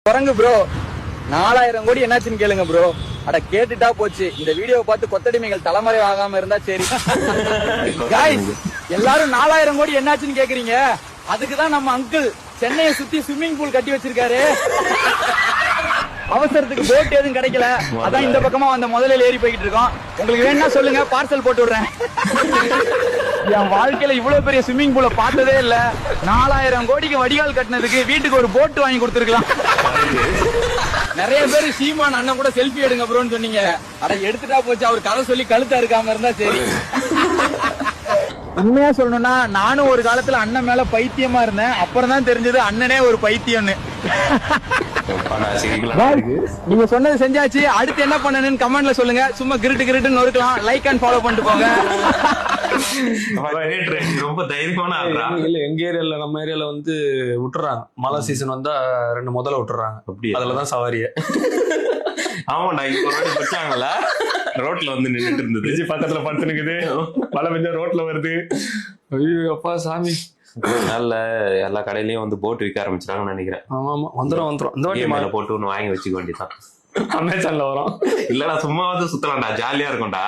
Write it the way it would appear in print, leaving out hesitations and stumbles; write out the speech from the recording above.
குரங்கு ப்ரோ 4000 கோடி என்னாச்சுன்னு கேளுங்க ப்ரோ. அட கேட்டுட்டா போச்சு. இந்த வீடியோ பார்த்து கொத்தடிமைகள் தலைமுறை ஆகாம இருந்தா சரி. காய்ஸ், எல்லாரும் 4000 கோடி என்னாச்சுன்னு கேக்குறீங்க. அதுக்குதான் நம்ம அங்கிள் சென்னையை சுத்தி ஸ்விம்மிங் பூல் கட்டி வச்சிருக்காரு. அவசரத்துக்கு போட் எதுவும் கிடைக்கல, அதான் இந்த பக்கமா வந்த முதல்ல ஏறி போய்கிட்டு இருக்கோம். உங்களுக்கு வேணா சொல்லுங்க, பார்சல் போட்டு விடுறேன். என் வாழ்க்கையில இவ்வளவு பெரிய ஸ்விம்மிங் பூலை பார்த்ததே இல்ல. 4000 கோடிக்கு வடிகால் கட்டினதுக்கு வீட்டுக்கு ஒரு போட் வாங்கி கொடுத்துருக்கலாம். நிறைய பேர் சீமான் அண்ணன் கூட செல்ஃபி எடுங்க ப்ரோன்னு சொன்னீங்க. அட எடுத்துட்டா போச்சு, அவர் கதை சொல்லி கழுத்தா இருக்காம இருந்தா சரி. உண்மையா சொல்லணும்னா நானும் ஒரு காலத்துல அண்ணன் மேல பைத்தியமா இருந்தேன். அப்புறம் தான் தெரிஞ்சது அண்ணனே ஒரு பைத்தியம்னு. நீங்க சொன்னது செஞ்சாச்சு. அடுத்து என்ன பண்ணணும்னு கமெண்ட்ல சொல்லுங்க. சும்மா கிரிட்டுன்னு நொறுக்கலாம். லைக் அண்ட் ஃபாலோ பண்ணிட்டு போங்க. ரொம்ப தைரியமான இல்ல எங்க ஏரியால நம்ம ஏரியால வந்து விட்டுறாங்க. மழை சீசன் வந்தா 2 முதல்ல விட்டுறாங்க. அப்படி அதுலதான் சவாரிய. ஆமாண்டா, இப்போ வச்சாங்கல்ல, ரோட்ல வந்து நின்றுட்டு இருந்தது. பக்கத்துல படுத்துனுக்குது, மழை பெஞ்சா ரோட்ல வருது. ஐயோ அப்பா சாமி. நல்ல எல்லா கடையிலயும் வந்து போட் விற்க ஆரம்பிச்சிட்டாங்கன்னு நினைக்கிறேன். ஆமா ஆமா, வந்துரும் இந்த வாட்டி மேல போட்டு ஒண்ணு வாங்கி வச்சுக்க வேண்டியதான். அமேசான்ல வரும். இல்லடா, சும்மா வந்து சுத்தலாம்டா, ஜாலியா இருக்கும்டா.